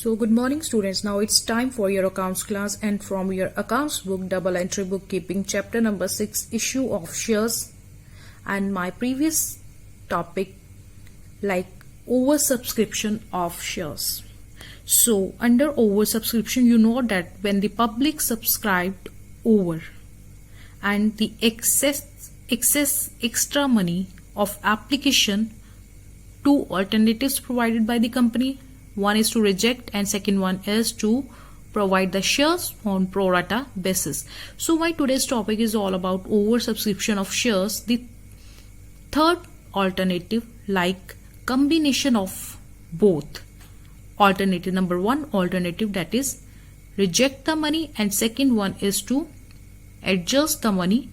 So good morning students. Now it's time for your accounts class, and from your accounts book, double entry bookkeeping, chapter number 6, issue of shares, and my previous topic like oversubscription of shares. So under oversubscription, you know that when the public subscribed over and the extra money of application, two alternatives provided by the company. One is to reject and second one is to provide the shares on pro rata basis. So my today's topic is all about oversubscription of shares. The third alternative like combination of both. Alternative number one, alternative that is reject the money, and second one is to adjust the money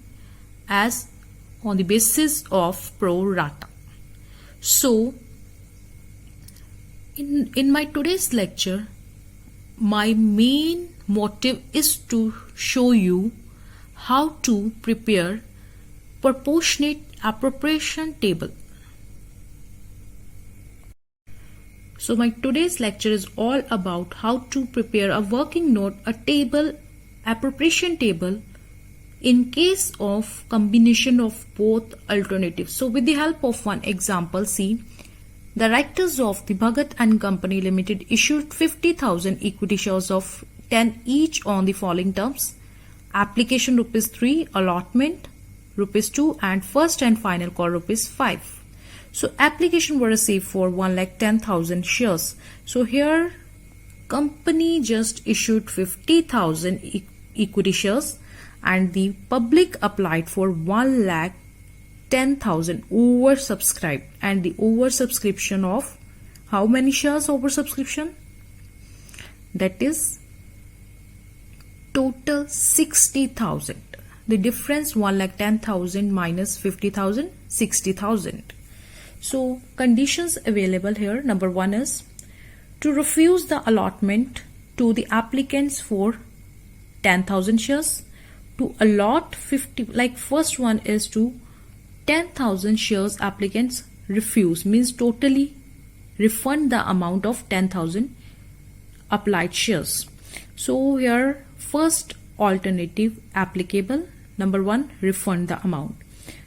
as on the basis of pro rata. So in my today's lecture, my main motive is to show you how to prepare proportionate appropriation table. So my today's lecture is all about how to prepare a working note, a table, appropriation table in case of combination of both alternatives. So with the help of one example, see, directors of the Bhagat and Company Limited issued 50,000 equity shares of 10 each on the following terms: application ₹3, allotment ₹2, and first and final call ₹5. So application were received for 1,10,000 shares. So here company just issued 50,000 equity shares and the public applied for 1,10,000 oversubscribed, and the oversubscription of how many shares oversubscription? That is total 60,000. The difference 1,10,000 minus 50,000, 60,000. So conditions available here. Number one is to refuse the allotment to the applicants for 10,000 shares. To allot 50, like first one is to 10,000 shares applicants refuse, means totally refund the amount of 10,000 applied shares. So here first alternative applicable. Number one, refund the amount.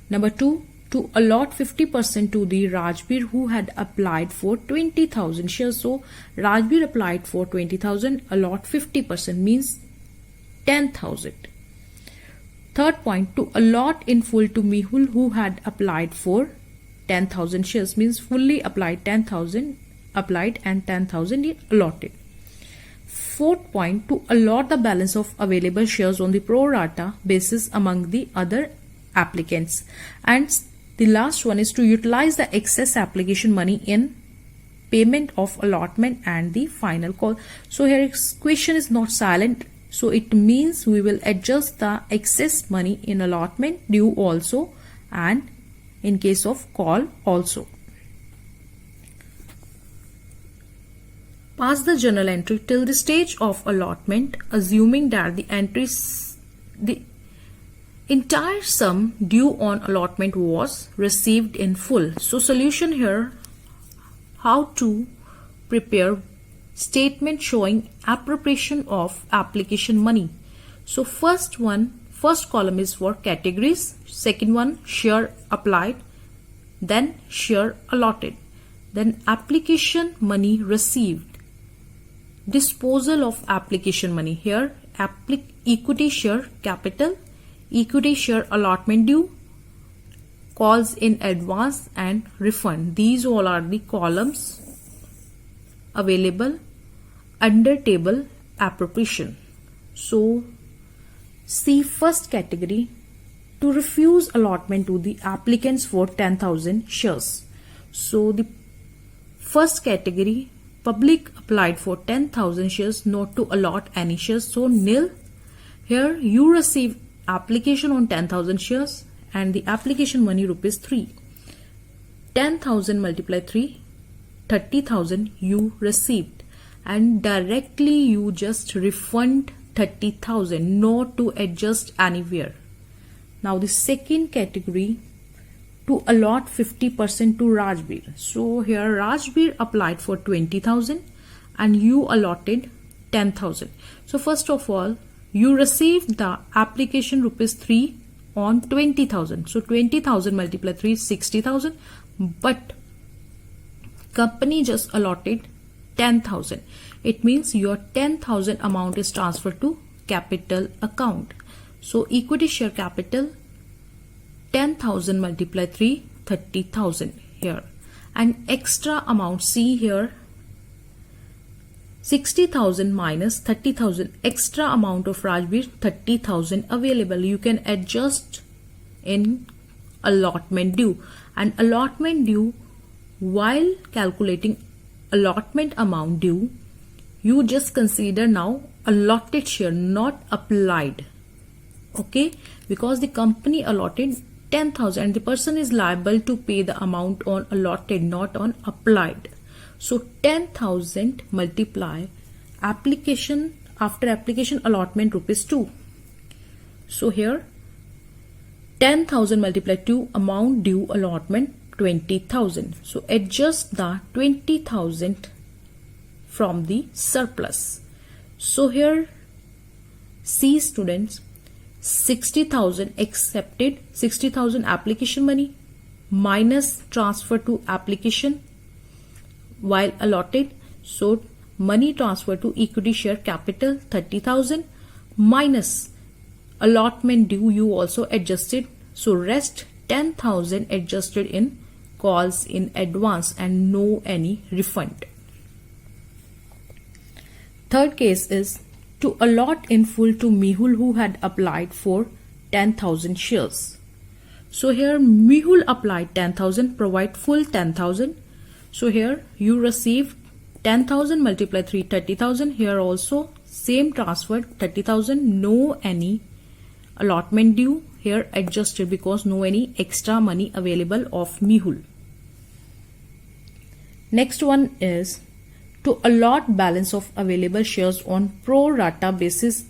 Number two, to allot 50% to the Rajbir who had applied for 20,000 shares. So Rajbir applied for 20,000, allot 50% means 10,000. Third point, to allot in full to Mehul who had applied for 10,000 shares, means fully applied 10,000 applied and 10,000 allotted. Fourth point, to allot the balance of available shares on the pro rata basis among the other applicants. And the last one is to utilize the excess application money in payment of allotment and the final call. So here question is not silent. So it means we will adjust the excess money in allotment due also and in case of call also. Pass the journal entry till the stage of allotment, assuming that the entire sum due on allotment was received in full. So solution here, how to prepare statement showing appropriation of application money. So first column is for categories, second one share applied, then share allotted, then application money received, disposal of application money. Here equity share capital, equity share allotment due, calls in advance and refund. These all are the columns available under table appropriation. So see first category, to refuse allotment to the applicants for 10,000 shares. So the first category, public applied for 10,000 shares, not to allot any shares, so nil. Here you receive application on 10,000 shares and the application money ₹3. 10,000 multiplied 3, 30,000 you received, and directly you just refund 30,000, not to adjust anywhere. Now the second category, to allot 50% to Rajbir. So here Rajbir applied for 20,000 and you allotted 10,000. So first of all, you received the application rupees 3 on 20,000. So 20,000 multiplied 3 is 60,000, but company just allotted 10,000. It means your 10,000 amount is transferred to capital account. So equity share capital 10,000 multiplied 3, 30,000 here. And extra amount, see here, 60,000 minus 30,000, extra amount of Rajbir 30,000 available. You can adjust in allotment due, and allotment due, while calculating allotment amount due, you just consider now allotted share, not applied. Okay, because the company allotted 10,000 and the person is liable to pay the amount on allotted, not on applied. So 10,000 multiply application, after application allotment rupees 2. So here 10,000 multiply 2, amount due allotment 20,000. So adjust the 20,000 from the surplus. So here see students, 60,000 accepted, 60,000 application money minus transfer to application while allotted. So money transfer to equity share capital 30,000 minus allotment due, you also adjusted. So rest 10,000 adjusted in calls in advance and no any refund. Third case is to allot in full to Mehul who had applied for 10,000 shares. So here Mehul applied 10,000, provide full 10,000. So here you received 10,000 multiplied 3, 30,000. Here also same transferred 30,000, no any allotment due. Here adjusted because no any extra money available of Mehul. Next one is to allot balance of available shares on pro rata basis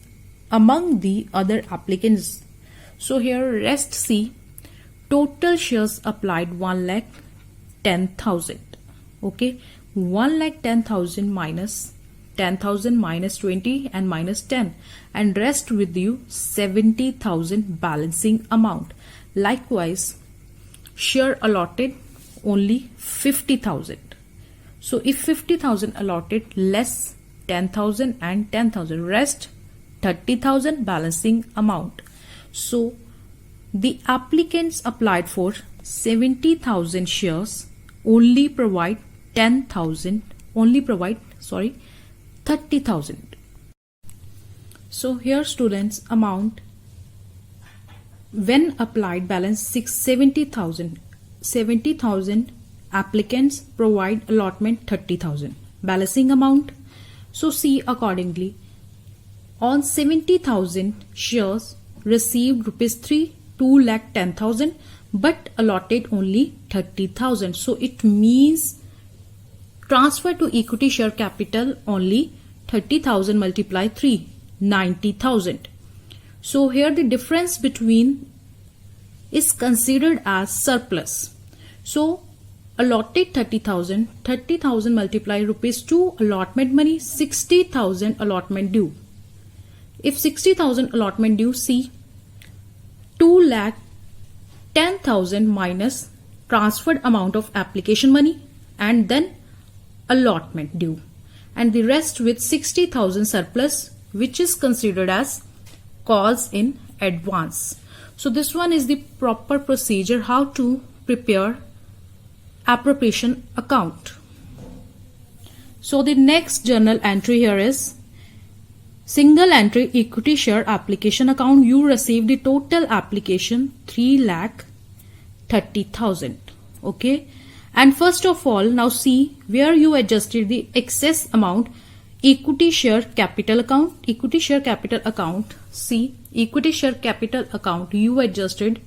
among the other applicants. So here rest see, total shares applied 1,10,000. Okay, 1,10,000 minus 10,000 minus 20 and minus 10, and rest with you 70,000 balancing amount. Likewise, share allotted only 50,000. So if 50,000 allotted, less 10,000 and 10,000, rest 30,000 balancing amount. So the applicants applied for 70,000 shares, only provide 30,000. So here students, amount when applied balance 70,000, 70,000 applicants provide allotment 30,000 balancing amount. So see accordingly, on 70,000 shares received rupees 3, 2,10,000, but allotted only 30,000. So it means transfer to equity share capital only 30,000 multiply 3, 90,000. So here the difference between is considered as surplus. So allotted 30,000, 30,000 multiply rupees 2 allotment money, 60,000 allotment due. If 60,000 allotment due, see 2,10,000 minus transferred amount of application money and then allotment due, and the rest with 60,000 surplus, which is considered as calls in advance. So this one is the proper procedure how to prepare appropriation account. So the next journal entry here is single entry equity share application account. You received the total application 3,30,000. Okay, and first of all, now see where you adjusted the excess amount. Equity share capital account, equity share capital account. See, equity share capital account, you adjusted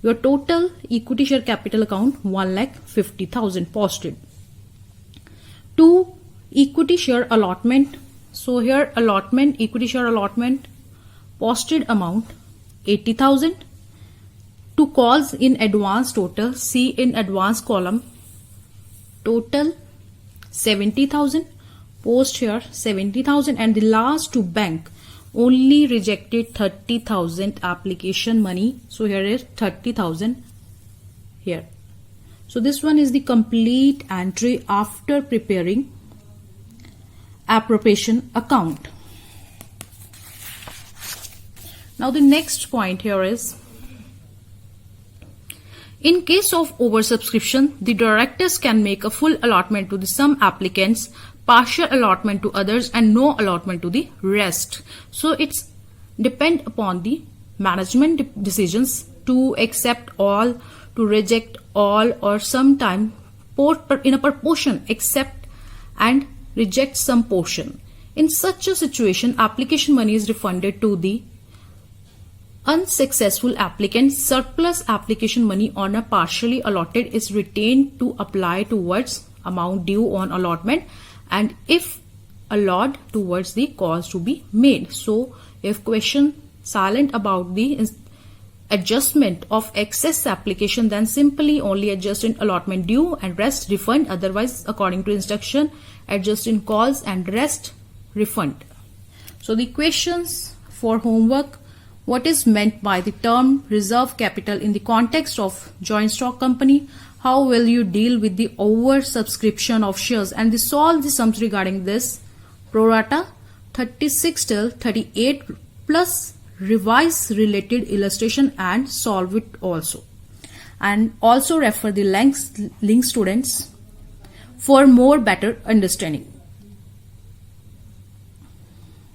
your total equity share capital account 1,50,000 posted. To equity share allotment, so here allotment, equity share allotment, posted amount 80,000. To calls in advance total, see in advance column, total 70,000. post here 70,000, and the last two bank only rejected 30,000 application money. So here is 30,000 here. So this one is the complete entry after preparing appropriation account. Now the next point here is, in case of oversubscription, the directors can make a full allotment to some applicants, partial allotment to others, and no allotment to the rest. So it's depend upon the management decisions to accept all, to reject all, or sometime in a proportion accept and reject some portion. In such a situation, application money is refunded to the unsuccessful applicant. Surplus application money on a partially allotted is retained to apply towards amount due on allotment, and if allowed towards the cost to be made. So if question silent about the adjustment of excess application, then simply only adjust in allotment due and rest refund. Otherwise, according to instruction, adjust in calls and rest refund. So the questions for homework: what is meant by the term reserve capital in the context of joint stock company? How will you deal with the oversubscription of shares? And solve the sums regarding this. Pro rata 36 till 38 plus revise related illustration and solve it also. And also refer the links students for more better understanding.